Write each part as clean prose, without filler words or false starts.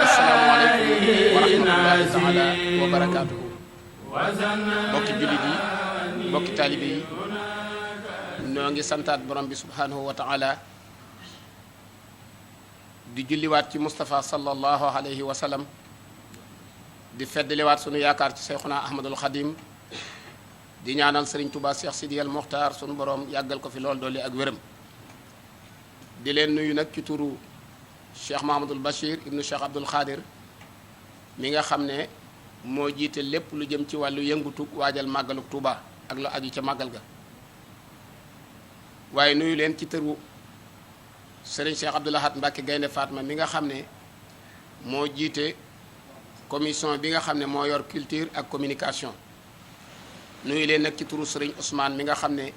asalaamaaleykum wa rahmatullahi taala wa barakaatuhu. mbokki jullit yi mbokki taalibe yi noo ngi santaat borom bi subhanahu wa taala di julliwaat ci Moustapha sallallahu alayhi wa sallam di feddliwaat sunu yaakaar ci Seyxuna Ahmadul Xadim di ñaanal Sëriñ Tuubaa Cheikh Sidiyal Mokhtar sunu borom yàggal ko fi lool dolli ak wéram. di leen nuyu nag ci turu Cheikh Mahamadul Bachir ibnu Cheikh Abdoul Khadir mi nga xam ne moo jiite lépp lu jëm ci wàllu yëngutug waajal màggaluk Touba ak la aju ca màggal ga. waaye nuyu leen ci turu Serigne Cheikh Abdoul Ahad Mbacke Gaynde Fatma mi nga xam ne moo jiite commission bi nga xam ne moo yor culture ak communication. nuyu leen nag ci turu Serigne Ousmane mi nga xam ne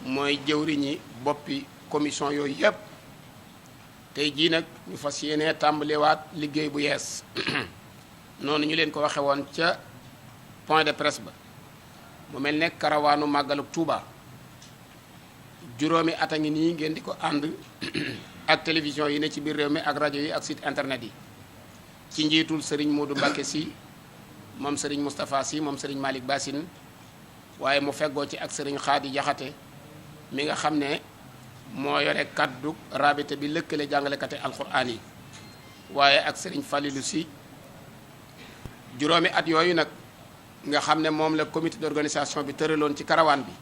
mooy jëwriñi boppi commission yooyu yëpp. tey jii nag ñu fas yéene tàmbalewaat liggéey bu yees noonu ñu leen ko waxe woon ca point de presse ba mu mel ne karawaanu màggaluk Touba juróomi at a ngi nii ngeen di ko ànd ak télévision yi ne ci biir réew mi ak rajo yi ak site internet yi ci njiitul Serigne Modou Mbacké Sy moom Serigne Moustapha Sy moom Serigne Malick Bassine waaye mu feggoo ci ak Serigne Khady Diakhaté mi nga xam ne moo yore kaddu rabité bi lëkkale jàngalekate alxuraan yi waaye ak Serigne Falilou Sy juróomi at yooyu nag nga xam ne moom la comité d'organisation bi tëraloon ci karawaan bi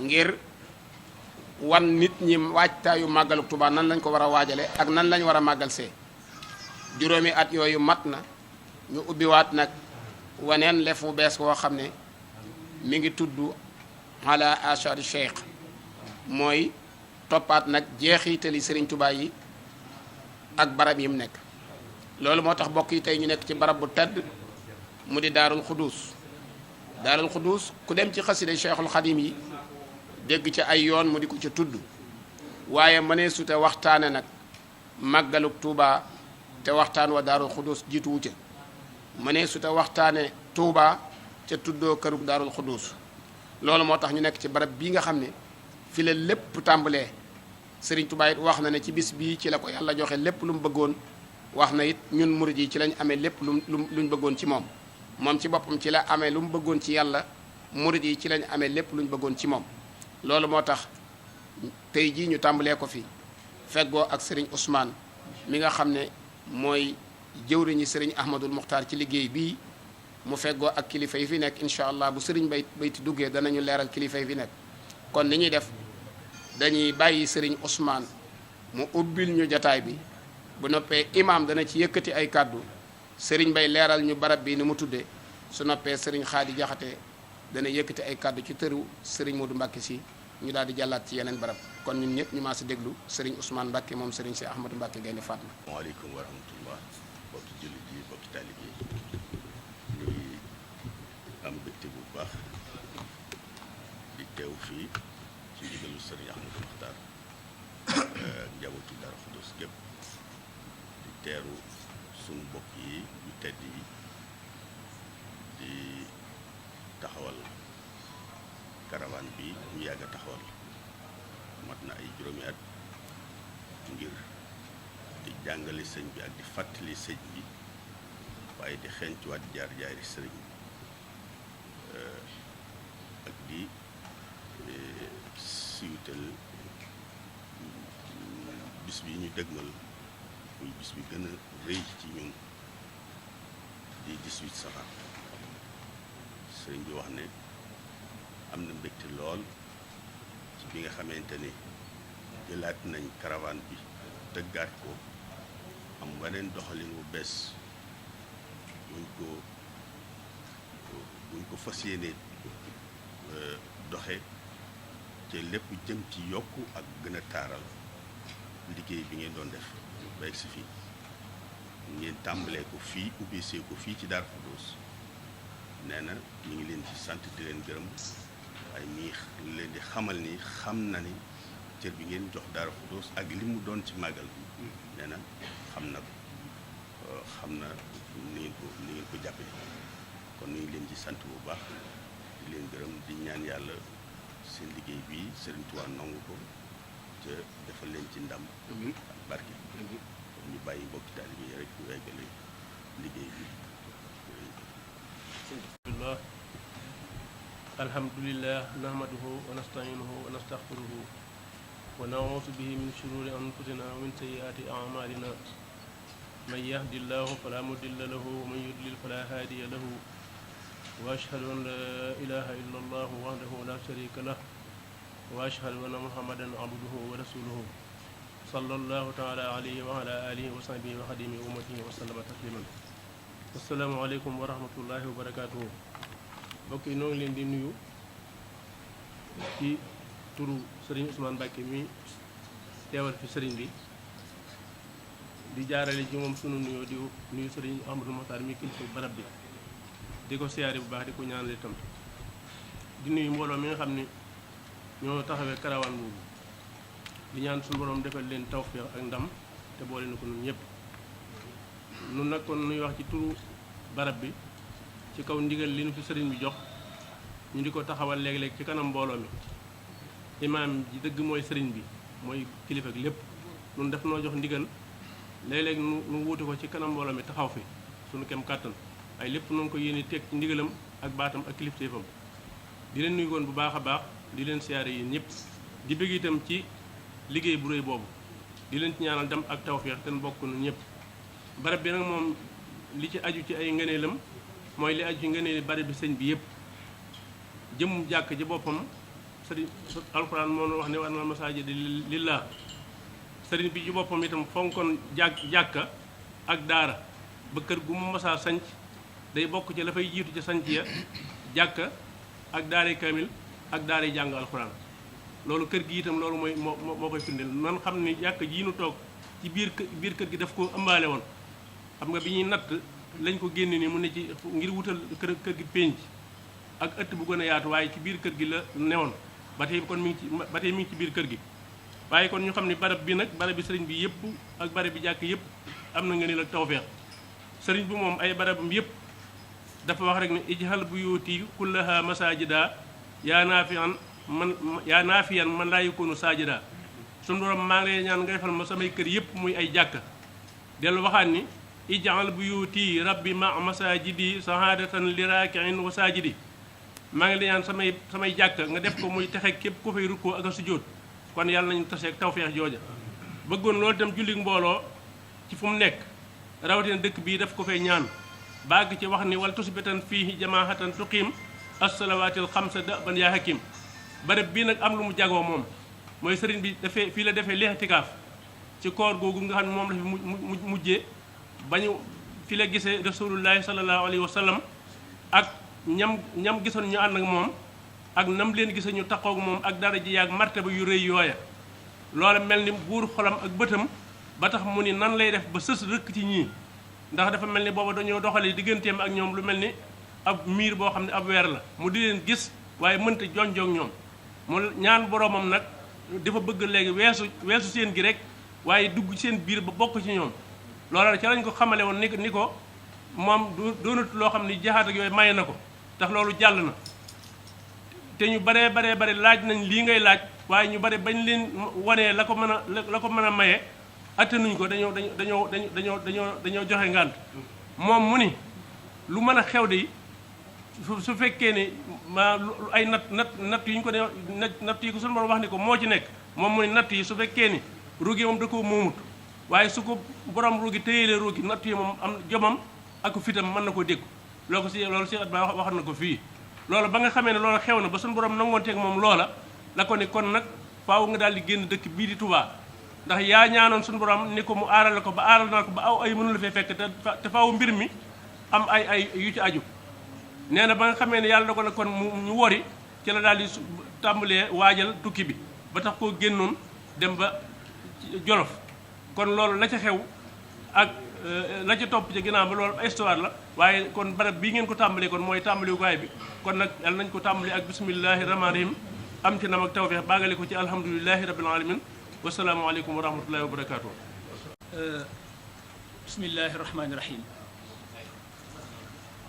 ngir wan nit ñi waajtaayu màggalu Tuubaa nan lañ ko war a waajale ak nan lañ war a màggal see juróomi at yooyu mat na ñu ubbiwaat nag waneen lefu bees woo xam ne mi ngi tudd ala achari cheikh mooy toppaat nag jeexitali Serigne Touba yi ak barab yi mu nekk. loolu moo tax mbokk yi tey ñu nekk ci barab bu tedd mu di daarul xuduus ku dem ci xasida Cheikhul Xadim yi dégg ci ay yoon mu di ko ca tudd waaye mënee su te waxtaane nag màggaluk Touba te waxtaan wa daarul xuduus jiituwu ca mënee su te waxtaane Touba ca tuddoo kërug daarul xuduus loolu moo tax ñu nekk ci barab bii nga xam ne fi la lépp tàmbalee Serigne Touba it wax na ne ci bis bii ci la ko yàlla joxe lépp lu mu bëggoon wax na it ñun murid yi ci lañ amee lépp luñ bëggoon ci moom ci boppam ci la amee lu mu bëggoon ci yàlla murid yi ci lañ amee lépp luñ bëggoon ci moom. loolu moo tax tey jii ñu tàmbalee ko fi feggoo ak Serigne Ousmane mi nga xam ne mooy jëwriñi Serigne Ahmadul Muxtaar ci liggéey bii mu feggoo ak kilifa yi fi nekk incha allah bu Serigne bayti duggee danañu leeral kilifa yi fi nekk kon ni ñuy def. dañuy bàyyi Serigne Ousmane mu ubbil ñu jataay bi bu noppee imaam dana ci yëkkati ay kàddu Serigne Bay leeral ñu barab bi ni mu tuddee su noppee Serigne Khady Diakhaté dana yëkkati ay kàddu ci tëru Serigne Modou Mbacké Sy ñu daal di jàllaat ci yeneen barab kon ñun ñëpp ñu maa si déglu Serigne Ousmane Mbacké moom Serigne Cheikh Ahmadou Mbacké Gaynde Fatma. waaleykum wa rahmatullah bokki jullit yi bokki taalib yi ñuy am mbégte bu baax di teew fii ci ndigalu Serigne Ahmadou Mokhtar njabootu Daaru Xudoos gépp di teeru sunu mbokk yi yu tedd yi di taxawal caravane bi ñu yàgg a taxawal mat na ay juróomi at ngir di jàngale sëñ bi ak di fàttali sëñ bi waaye di xencuwaat jaar-jaari sëriñ ak di siiwtal bis bi ñu dëgmal muy bis bi gën a rëy ci ñun di 18 safar sëriñ bi wax ne am na mbégte lool ci bi nga xamante ni jëlaat nañ caravane bi tëggaat ko am beneen doxalin bu bees buñ ko fas yéene doxe te lépp jëm ci yokku ak gën a taaral liggéey bi ngeen doon def ba egsi fii ngeen tàmbalee ko fii ubbisee ko fii ci Daaru Xudoos nee na ñu ngi leen ci sant di leen gërëm waaye mi ngi leen di xamal ni xam na ni cër bi ngeen jox Daaru Xudoos ak li mu doon ci màggal bi nee na xam na ko xam na ni ngeen ko jàppee kon ñu ngi leen ci sant bu baax di leen gërëm di ñaan yàlla seen liggéey bi Serigne Touba nangu ko te defal leen ci ndam ak barke ñu bàyyi mbokki taalibe yi rek ñu eggale liggéey bi. bismillah alhamdulillah nahmaduhu wa nasta'inuhu wa nastaghfiruhu wa na'udhu bihi min shururi anfusina wa min sayyiati a'malina man yahdillahu fala mudilla lahu wa man yudlil fala hadiya lahu wa ashhadu an la ilaha illa allah wahdahu la sharika lahu wa ashhadu anna muhammadan abduhu wa rasuluhu sallallahu ta'ala alayhi wa ala alihi wa sahbihi wa khadimi ummatihi wa sallama tasliman. Assalaamu aleykum wa rahmatullahi wa barakatuhu. mbokk yi noo ngi leen di nuyu ci turu Serigne Ousmane Mbacké mi teewal fi Serigne bi di jaarale ci moom sunu nuyoo di nuyu Serigne Ahmadou Mokhtar mi kilifa barab bi di ko siyaare bu baax di ko ñaanal itam di nuyu mbooloo mi nga xam ne ñoo taxawee karawaan boobu di ñaan suñu borom defal leen tawfeex ak ndam te boole na ko ñun ñëpp. nun nag kon nuy wax ci turu barab bi ci kaw ndigal li nu fi sëriñ bi jox ñu di ko taxawal léeg-léeg ci kanam mbooloo mi. imaam ji dëgg mooy sëriñ bi mooy kilifa ak lépp nun def noo jox ndigal léeg-léeg nu wuute ko ci kanam mbooloo mi taxaw fi suñu kem kàttan ay lépp noonu ko yéene teg ci ndigalam ak baatam ak kilifteefam. di leen nuyu woon bu baax a baax di leen siyaare yéen ñëpp di bëgg itam ci liggéey bu réy boobu di leen ci ñaanal dem ak tawfeex te bokk nu ñëpp. barab bi nag moom li ci aju ci ay ngëneelam mooy li aju ci ngëneeli barab bi sëñ bi yëpp jëm jàkk ji boppam sëriñ alxuraan moo wax ne war na masaajida lillah sëriñ bi ci boppam itam fonkoon jàkka ak daara ba kër gu mu masaa sanc day bokk ci la fay jiitu ci sanc ya jàkka ak daaray kamil ak daaray jàng alxuraan loolu kër gi itam loolu mooy moo koy firndeel man xam ni jàkka jii nu toog ci biir kër gi daf ko ëmbaale woon xam nga bi ñuy natt lañ ko génne ni mu ne ci ngir wutal kër gi pénc ak ëtt bu gën a yaatu waaye ci biir kër gi la newoon ba tey kon mi ngi ci biir kër gi. waaye kon ñu xam ne barab bi nag barab bi sëriñ bi yëpp ak barab bi jàkk yëpp am na nga ni la tawfeex sëriñ bi moom ay barabam yëpp dafa wax rek ne ijhal buyuti kullaha masajida yaa naafiyan man laa yakunu sajida suñu borom maa ngi lay ñaan ngay fal ma samay kër yëpp muy ay jàkka dellu waxaat ni ij'al buyuti rabbi ma masajidi sahadatan li raki'in wa sajidi maa ngi lay ñaan samay jàkka nga def ko muy texe képp ku fay rukkoo ak a sujjóot kon yàlla nañu taseeg tawfeex jooja bëggoon loolu itam julli mbooloo ci fu mu nekk rawatina dëkk bii daf ko fay ñaan bàgg ci wax ni wal tusbitan fiihi jamaahatan tuqiim as-salawaatil xamsa da'ban yaa hakim barab bii nag am lu mu jagoo moom mooy sëriñ bi fii la defee lixtikaaf ci koor googu nga xam ne moom la fi mujjee bañu fi la gisee rasulullahi sallallahu alayhi wa sallam ak ñam gisoon ñu ànd ak moom ak nam leen gisee ñu taxaw ak moom ak dara ji yaag martaba yu rëy yooya loola mel ni buur xolam ak bëtam ba tax mu ni nan lay def ba sës rëkk ci ñii ndax dafa mel ni booba dañoo doxalee digganteem ak ñoom lu mel ni ab miir boo xam ne ab weer la mu di leen gis waaye mënta jonjoog ñoom mu ñaan boroomam nag dafa bëgg léegi weesu seen gi rek waaye dugg seen biir ba bokk ci ñoom loola ca lañ ko xamale woon ni ko moom doonut loo xam ni jaxaat ak yooyu maye na ko tax loolu jàll na te ñu baree laaj nañ lii ngay laaj waaye ñu bare bañ leen wanee la ko mën a maye attanuñ ko dañoo joxe ngànt moom mu ni lu mën a xew de su fekkee ni ma ay natt yi ñu ko ne natt yi ko suñu borom wax ni ko moo ci nekk moom mu ni natt yi su fekkee ni ruugi moom da koo moomut waaye su ko borom ruugi téyelee ruugi natt yi moom am jomam ak fitam mën na koo dékku loolu si at ba waxat na ko fii loolu ba nga xamee ne loolu xew na ba suñu borom nangoonteeg moom loola la ko ni kon nag faaw nga daal di génn dëkk bii di Touba ndax yaa ñaanoon suñu borom ni ko mu aaral ko ba aaral na ko ba aw ay mënu la fee fekk te faaw mbir mi am ay yu ci aju nee na ba nga xamee ne yàlla da ko nag kon ñu wori ci la daal di tàmbalee waajal tukki bi ba tax koo génnoon dem ba Jolof kon loolu la ca xew ak la ca topp ci ginnaaw ba loolu histoire la waaye kon barab bii ngeen ko tàmbalee kon mooy tàmbalikuwaay bi kon nag yàlla nañ ko tàmbalee ak bismillahi rahmaani rahim am ci nam ak tawfeex baagale ko ci alhamdulilahi rabbil alamin wasalaamu aleykum wa rahmatullahi wa barakatuh bismillahi rahmaani rahim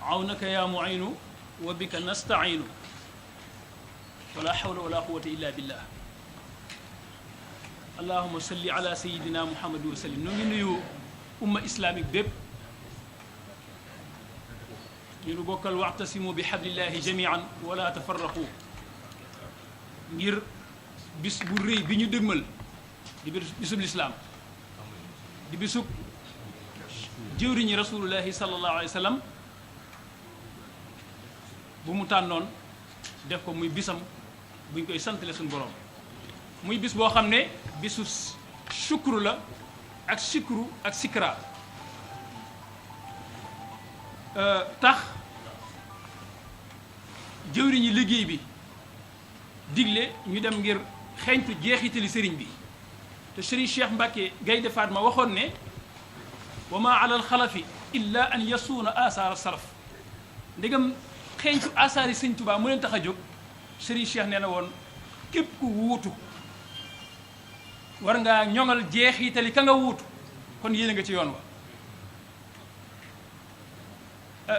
awnaka ya mu'inu wa bika nasta'inu wala hawla wala quwwata illa billah allahuma salli ala sayidina muhammad wa sallim. ñu ngi nuyu umma islamique bépp. ñu nu bokkal wa'tasimu bi hablillahi jamian wala tafarraqu ngir bis bu rëy bi ñu dëgmal di bisub lislaam di bisub jëwriñi rasulullahi sallallahu alayhi wa sallam bu mu tànnoon def ko muy bisam buñ koy santale suñu borom muy bis boo xam ne bisu shukru la ak shukru ak sikra tax jëwriñi liggéey bi digle ñu dem ngir xeeñtu jeexitali sëriñ bi te sëriñ Cheikh Mbacke Gaynde Fatma waxoon ne wa ma ala alxalafi illa an yasuuna asaara salaf ndegam xeeñtu asaari sëñ Tuubaa mu leen tax a jóg sëriñ Cheikh nee na woon képp ku wuutu war ngaa ñoŋal jeexitali ka nga wuutu kon yéene nga ci yoon wa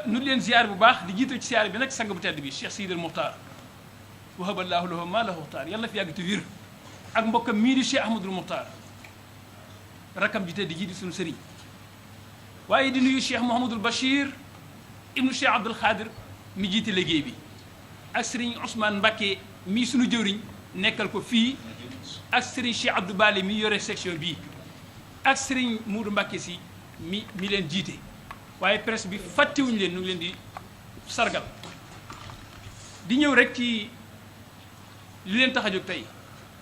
nu leen ziar bu baax di jiital ci ziar bi nag sang bu tedd bi Cheikh Sidil Muxtaar wahaballaahu lahu ma lahu muxtaar yàlla fi yàgg te wér ak mbokkam mii di Cheikh Ahmadul Muxtaar rakkam ji tedd ji di suñu sëriñ waaye di nuyu Cheikh Mouhamadul Bachir ibnu Cheikh Abdoul Khadir mi jiite liggéey bi ak sëriñ Ousmane Mbacké mii suñu jëwriñ nekkal ko fii ak sëriñ Cheikh Abdou Bali mi yore section bii ak sëriñ Moudou Mbacké si mi leen jiite waaye presse bi fàttewuñu leen ñu ngi leen di sargal di ñëw rek ci li leen tax a jóg tey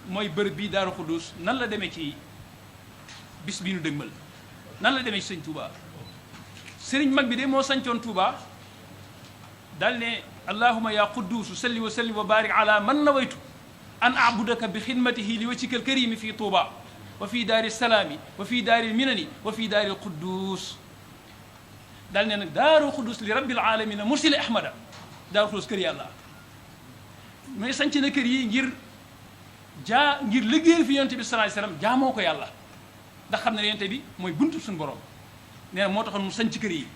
mooy bërëb bii Daaru Xuddus nan la demee ci bis bi nu dëgmal nan la demee ci sëñ Touba sëriñ mag bi de moo sañcoon Touba daal ne allahuma ya qudduusu salli wa sallim wa barik ala man nawaytu an abudaka bi xidmatihi li wajhikal karimi fi Touba wa fi daari salaami wa fi daari minani wa fi daari quddus daal ne nag Daaru Xuddus li rabbil alamina mursili ahmada Daaru Xuddus kër yàlla mais sanc na kër yi ngir liggéeyal fi yonente bi sallallahu alayhi wasallam jaamoo ko yàlla ndax xam ne yonente bi mooy buntu suñu borom nee na moo taxoon mu sanc kër yi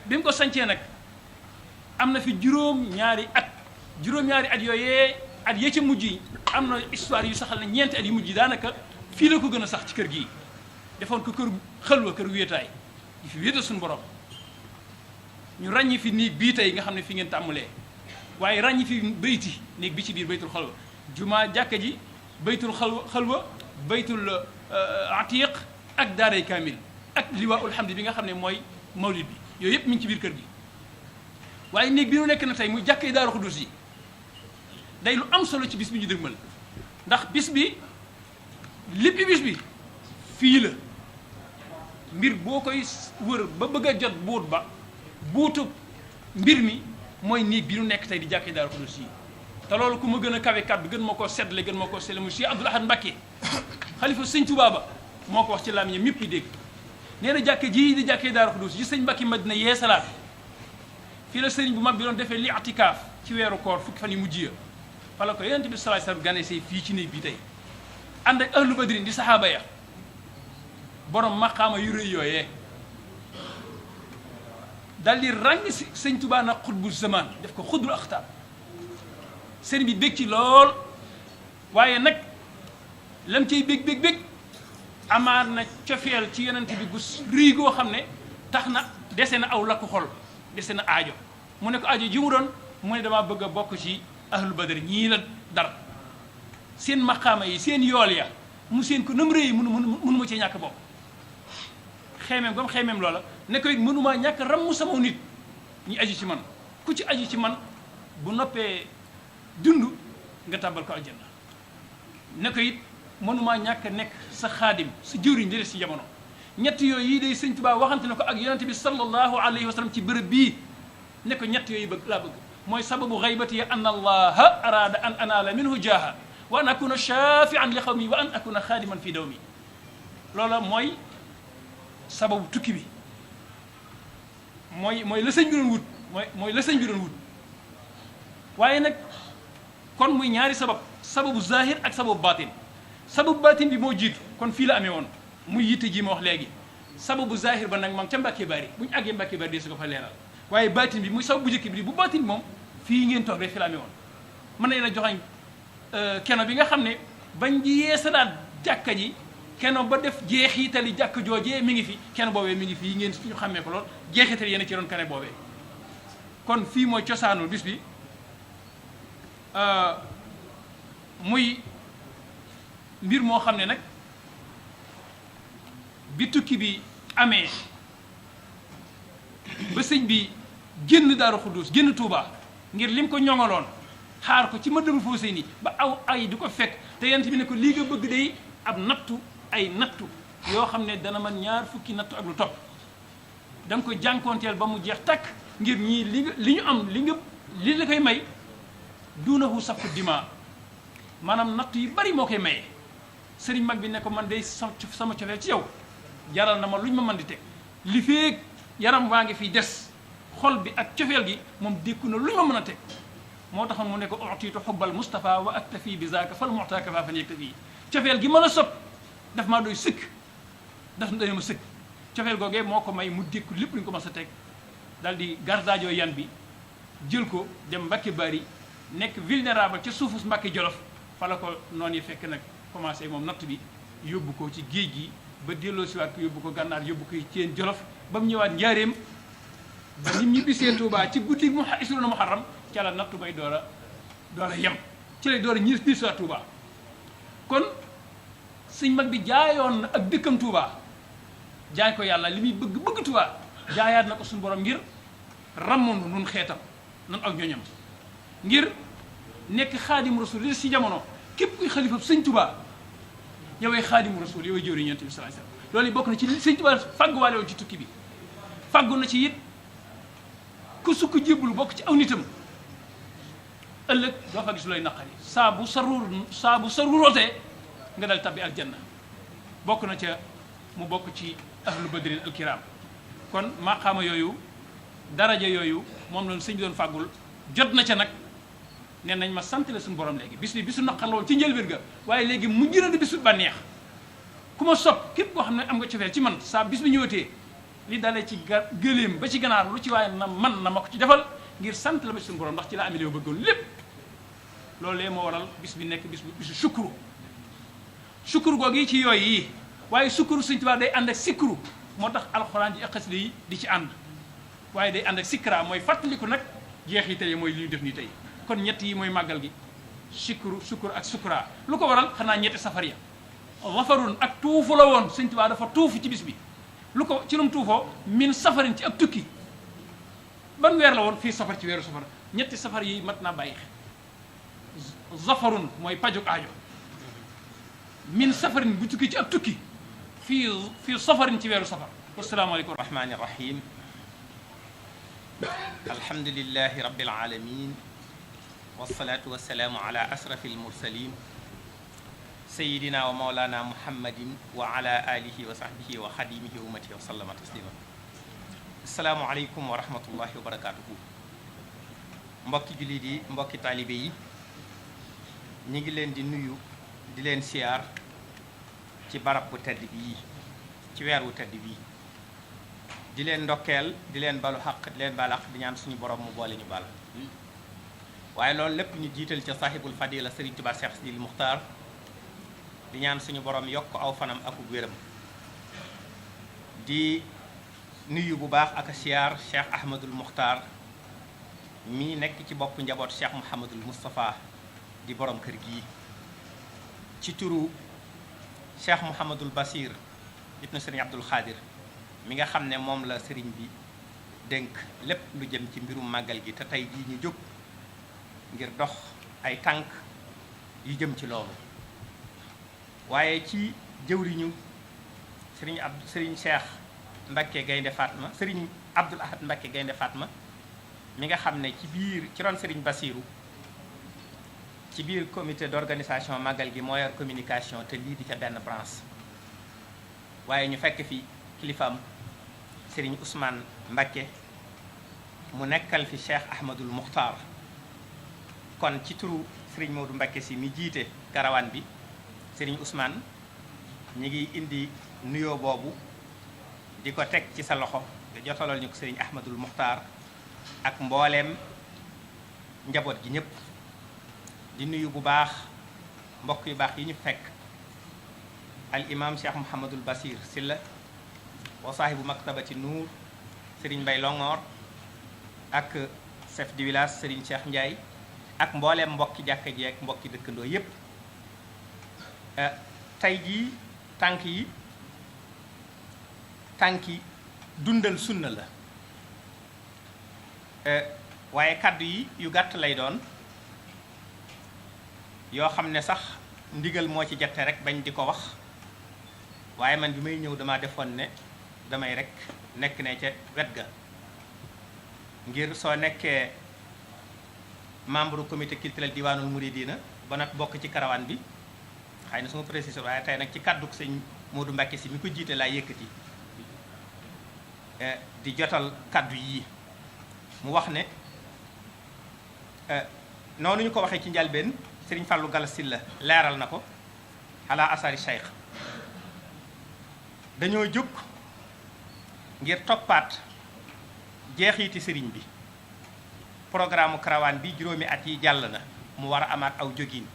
bi mu ko sancee nag am na fi juróom-ñaari at yooyee at ya ca mujj yi am na histoire yu saxal na ñeenti at yu mujj yi daanaka fii la ko gën a sax ci kër gii defoon ko kër xëlwa kër wéetaay yi fi wéetal suñu borom ñu ràññi fi nii bii tey nga xam ne fi ngeen tàmmulee waaye ràññi fi bayti néeg bi ci biir baytul xalwa jumaa jàkka ji baytul xalwa baytul atiq ak daaray kaamil ak liwaul hamdi bi nga xam ne mooy mawlid bi yooyu yëpp mi ngi ci biir kër gi waaye néeg bi nu nekk na tey muy jàkkee Daaru Xuddus yi day lu am solo ci bis bi ñu dëgmal ndax bis bi léppi bis bi fii la mbir boo koy wër ba bëgg a jot buut ba buutu mbir mi mooy néeg bi nu nekk tey di jàkkee Daaru Xuddus yi te loolu ku ma gën a kawe kàddu gën ma koo seddale gën ma koo seddale mu Cheikh Abdoul Ahad Mbacké xalifa sëñ Tuubaa ba moo ko wax ci làmmiñam ñëpp yi dégg nee na jàkke ji di jàkkee Daaru Xuddus yi sëñ Mbacké Madina yee salaat fii la sëriñ bu mag bi doon defee li atikaaf ci weeru koor fukki fan yu mujj ya fa la ko yonent bi sallallahu alayhi wasallam gane see fii ci néeg bi tey ànd ak ahlu badrin di saxaaba ya borom maqaama yu rëy yooyee dal di ràng si sëñ Tuubaa nag xutbu zaman def ko xudbul axtaab sëriñ bi bég ci lool waaye nag lam cay bég amaat na cofeel ci yonent bi gu rëy goo xam ne tax na dese na aw lakk xol dese na aajo mu ne ko aajo ji mu doon mu ne damaa bëgg a bokk ci ahlu badar ñii la dar seen maqaama yi seen yool ya mu seen ko nam rëy mënu ma cee ñàkk bopp xeemeem gam xeemeem loola ne ko it mënumaa ñàkk ramm sama nit ñi aju ci man ku ci aju ci man bu noppee dund nga tàbbal ko aljanna ne ko it mënumaa ñàkk nekk sa xaadim sa jëwriñ di des ci jamono ñett yooyu yii day sëñ Tuubaa waxante ne ko ak yonente bi sallallahu alayhi wa sallam ci bërëb bii ne ko ñett yooyu bëgg laa bëgg mooy sababu xaybati ya an allaha arada an anaala minhu jaaha wa an akuna shafian li xawmi wa an akuna xaadiman fi dawmi loola mooy sababu tukki bi mooy la sëñ bi doon wut mooy la sëñ bi doon wut waaye nag kon muy ñaari sababu zahir ak sababu baatin bi moo jiitu kon fii la amee woon muy yitte ji ma wax léegi sababu zahir ba nag moom ca Mbàkke Bari bu ñu àggee Mbàkke Bari dee su ko fa leeral waaye baatin bi muy sababu njëkk bi bu baatin bi moom fii ngeen toog rek fi la amee woon mën nañ la joxañ keno bi nga xam ne bañ ji yeesalaat jàkka ji kenn ba def jeexitali jàkk joojee mi ngi fi kenn boobee mi ngi fi ngeen ñu xàmmee ko lool jeexital yéen ci doon kene boobee kon fii mooy cosaanul bis bi muy mbir moo xam ne nag bi tukki bi amee ba sëñ bi génn Daaru Xuddus génn Touba ngir lim ko ñoŋaloon xaar ko ci Matlaboul Fawzayni ba aw ay du ko fekk te yent bi ne ko lii nga bëgg day ab nattu ay nattu yoo xam ne dana man ñaar fukki nattu ak lu topp da nga ko jànkoonteel ba mu jeex takk ngir ñii li ñu am li la koy may duunahu safu dima maanaam nattu yi bari moo koy maye sëriñ mag bi ne ko man day sama cofeel ci yow jaral na ma luñ ma mën di teg li feeg yaram waa ngi fiy des xol bi ak cofeel gi moom dékku na luñ ma mën a teg moo taxoon mu ne ko utiitu xubbal Mustafa wa aktafi bi zaaka fal muxtaaka faa fan yaktafi cofeel gi mën a sopp daf maa doy sëkk daf doy ma sëkk cofeel googee moo ko may mu dékku lépp luñ ko mën a teg daal di gardaajoo yan bi jël ko dem Mbàkke Bari nekk vulnérable ca suufus Mbàkke Jolof fa la ko noonu yi fekk nag commencé moom natt bi yóbbu ko ci géej gi ba delloo siwaat ko yóbbu ko gànnaar yóbbu ko ci yéen Jolof ba mu ñëwaat njaareem ba nit ñi bisee Tuubaa ci guddi isruna Muharram ca la nattu bay door a yem ci lay door a ñiis biir siwaat Tuubaa kon sëñ mag bi jaayoon na ak dëkkam Tuubaa jaay ko yàlla li muy bëgg Tuubaa jaayaat na ko suñu borom ngir rammoon nun xeetam nun ak ñooñam ngir nekk xaadim rasul li si jamono képp kuy xalifa sëñ Tuubaa yowee xaadim rasul yowee jëwriñ Yonent bi sallallahu alayhi wasallam loolu bokk na ci sëñ Tuubaa fàgguwaale woon ci tukki bi fàggu na ci it ku sukk jébbalu bokk ci aw nitam ëllëg doo fa gis looy naqari saa bu saru rootee nga dal tabbi aljanna bokk na ca mu bokk ci ahlu badrin alkiram kon maqaama yooyu daraja yooyu moom loolu sëñ bi doon fàggul jot na ca nag nee nañ ma sant la suñu borom léegi bis bi bisu naqar la woon ci njëlbéen ga waaye léegi mujj na di bisu bànneex ku ma sopp képp koo xam ne am nga cofeel ci man saa bis bi ñëwatee li dalee ci gëléem ba ci ganaar lu ci waaye na man na ma ko ci defal ngir sant la ba suñu borom ndax ci la amee li ma bëggoon lépp loolee moo waral bis bi nekk bisu sukkuru googu yi ci yooyu yi waaye sukkuru Sëñ Tuubaa day ànd ak sikkuru moo tax alxuraan ji ak xasida yi di ci ànd waaye day ànd ak sikra mooy fàttaliku nag jeexital yi mooy li ñu def nii tey kon ñett yi mooy màggal gi sikkuru sukkur ak sukra lu ko waral xanaa ñetti safar ya wafarun ak tuufu la woon Sëñ Tuubaa dafa tuufu ci bis bi lu ko ci lu mu tuufoo min safarin ci ak tukki ban weer la woon fii safar ci weeru safar ñetti safar yi mat naa bàyyi xel zafarun mooy pajuk aajo min safarin bu tukki ci ak tukki fii safarin ci weeru safar wasalaamaaleykum rahmaani rahim alhamdulillahi rabbil alamin wasalaatu wasalaamu ala asrafi almursalin sayidina wa maulana muhammadin wa ala alihi wa sahbihi wa xadimihi wa ummatihi wa sallama taslima asalaamu aleykum wa rahmatullahi wa barakatuhu mbokki jullit yi mbokki taalibe yi ñi ngi leen di nuyu di leen siyaar ci barab bu tedd bii ci weer wu tedd bii di leen ndokkeel di leen balu xaq di leen baal xaq di ñaan suñu borom mu boole ñu baal waaye loolu lépp ñu jiital ca sahibul fadila Serigne Touba Cheikh Sidil Muxtaar di ñaan suñu borom yokk aw fanam ak wéram di nuyu bu baax ak siyaar Cheikh Ahmadul Muxtaar mi nekk ci bopp njaboot Cheikh Mouhamadul Moustapha di borom kër gii ci turu Cheikh Mouhamadul Basir ibnu Serigne Abdul Xaadir mi nga xam ne moom la sëriñ bi dénk lépp lu jëm ci mbirum màggal gi te tey jii ñu jóg ngir dox ay tànk yu jëm ci loolu waaye ci jëwriñu sëriñ Cheikh Mbakke Gaynde Fatma sëriñ Abdul Ahad Mbakke Gaynde Fatma mi nga xam ne ci ron sëriñ Basiru ci biir comité d'organisation màggal gi moo yor communication te lii di ca benn branche waaye ñu fekk fi kilifaam sëriñ Ousmane Mbakke mu nekkal fi Cheikh Ahmadul Muxtaar kon ci turu sëriñ Modou Mbakke si mi jiite karawaan bi sëriñ Ousmane ñi ngi indi nuyoo boobu di ko teg ci sa loxo nga jotalool ñu ko sëriñ Ahmadul Muxtaar ak mbooleem njaboot gi ñëpp di nuyu bu baax mbokk yu baax yi ñu fekk al imam Cheikh Mouhamadul Basir Silla wa saahibu maktabati Nuur Serigne Mbay Longoor ak chef du village Serigne Cheikh Ndiaye ak mbooleem mbokki jàkka ji ak mbokki dëkkandoo yépp tey jii tànki dundal sunna la waaye kàddu yi yu gàtt lay doon yoo xam ne sax ndigal moo ci jatte rek bañ di ko wax waaye man bi may ñëw dama defoon ne damay rek nekk ne ca wet ga ngir soo nekkee membre comité culturel diwaanul muridina ba nag bokk ci karawaan bi xëy na suma précisé waaye tey nag ci kàddu sëñ Modou Mbacké si mi ko jiite laa yëkkati di jotal kàddu yii mu wax ne noonu ñu ko waxee ci njalbeen Sëriñ Fallou Galass Sylla leeral na ko ala asari cheikh dañoo jóg ngir toppaat jeexiiti sëriñ bi programme karawaan bi juróomi at yi jàll na mu war a amaat aw jógin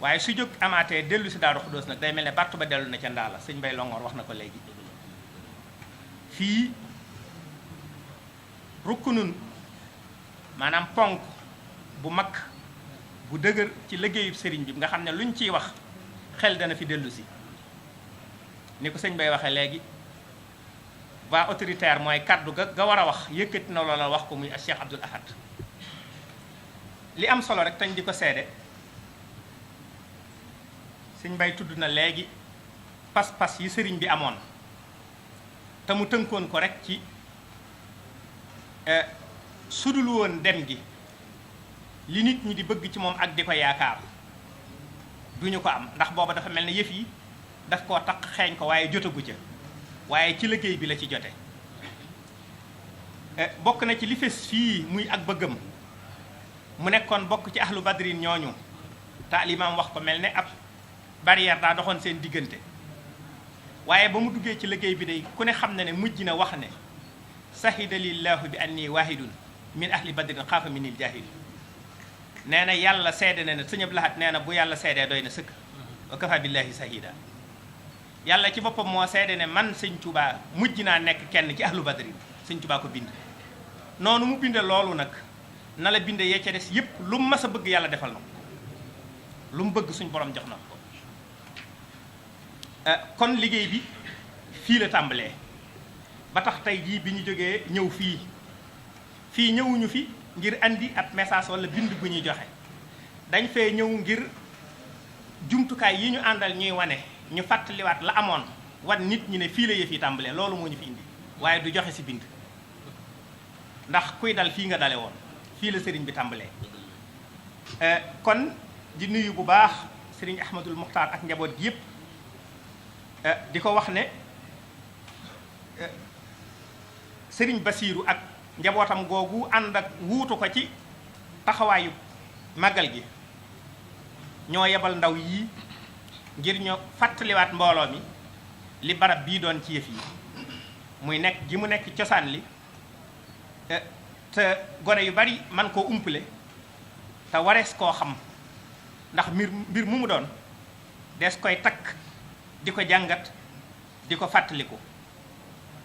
waaye su jóg amaatee dellu si Daaru Xuddoos nag day mel ne battu ba dellu na ca Ndaala sëñ Mbay Longoor wax na ko léegi fii rukkunun maanaam ponk bu mag bu dëgër ci liggéeyu sëriñ bi nga xam ne luñ ciy wax xel dana fi dellu si ni ko sëñ Bay waxee léegi va autoritaire mooy kaddu ga war a wax yëkkati na loola wax ko muy Cheikh Abdoul Ahad li am solo rek tañ di ko seede sëñ Bay tudd na léegi pas-pas yi sëriñ bi amoon te mu tënkoon ko rek ci sudul woon dem gi li nit ñi di bëgg ci moom ak di ko yaakaar duñu ko am ndax booba dafa mel ne yëf yi daf koo taq xeeñ ko waaye jotagu ca waaye ci liggéey bi la ci jote bokk na ci li fes fii muy ak bëggam mu nekkoon bokk ci ahlu badrin ñooñu te alimaam wax ko mel ne ab barrière daa doxoon seen diggante waaye ba mu duggee ci liggéey bi day ku ne xam na ne mujj na wax ne sahida lillahu bi anni wahidun min ahli badrin xaafa minil jahil nee na yàlla seede na ne sëñ Abdou Lahad nee na bu yàlla seedee doy na sëkk wa kafa billahi sahida yàlla ci boppam moo seede ne man sëñ Touba mujj naa nekk kenn ci ahlu badrin sëñ Touba ko bind noonu mu binde loolu nag na la binde yee ca des yépp lu mu mas a bëgg yàlla defal na ko lu mu bëgg suñ borom jox na ko kon liggéey bi fii la tàmbalee ba tax tey jii bi ñu jógee ñëw fii ñëwuñu fi ngir andi ab message wala bind bu ñuy joxe dañ fee ñëw ngir jumtukaay yi ñu àndal ñuy wane ñu fàttaliwaat la amoon wan nit ñi ne fii la yëf yi tàmbalee loolu moo ñu fi indi waaye du joxe si bind ndax kuy dal fii nga dale woon fii la sëriñ bi tàmbalee kon di nuyu bu baax sëriñ Ahmadul Muxtaar ak njaboot gi yépp di ko wax ne sëriñ Basiiru ak njabootam googu ànd ak wuutu ko ci taxawaayu màggal gi ñoo yebal ndaw yii ngir ñoo fàttaliwaat mbooloo mi li barab bii doon ci yëf yi muy nekk gi mu nekk cosaan li te gone yu bari man koo umpale te warees koo xam ndax mbir mu mu doon des koy takk di ko jàngat di ko fàttaliku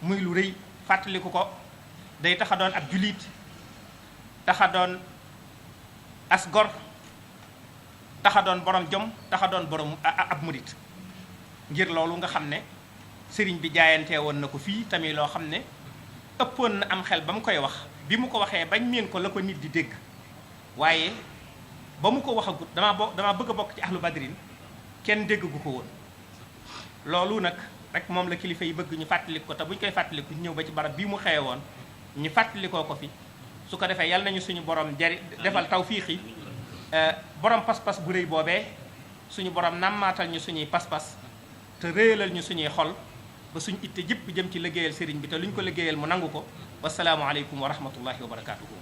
muy lu rëy fàttaliku ko day taxa doon ab julit taxa doon as gor taxa doon borom jom taxa doon borom ab murit ngir loolu nga xam ne sëriñ bi jaayantee woon na ko fii tamit loo xam ne ëppoon na am xel ba mu koy wax bi mu ko waxee bañ meen ko la ko nit di dégg waaye ba mu ko waxagut dama bëgg a bokk ci ahlu badrin kenn dégg gu ko woon loolu nag rek moom la kilifa yi bëgg ñu fàttaliku ko te bu ñu koy fàttaliku ñëw ba ci barab bii mu xewe woon ñu fàttalikoo ko fi su ko defee yàlla nañu suñu borom defal tawfiixi borom pas-pas bu rëy boobee suñu borom nammaatal ñu suñuy pas-pas te réyalal ñu suñuy xol ba suñu itte jëpp jëm ci liggéeyal sëriñ bi te lu ñu ko liggéeyal mu nangu ko wasalaamu aleykum wa rahmatullahi wa barakaatuhu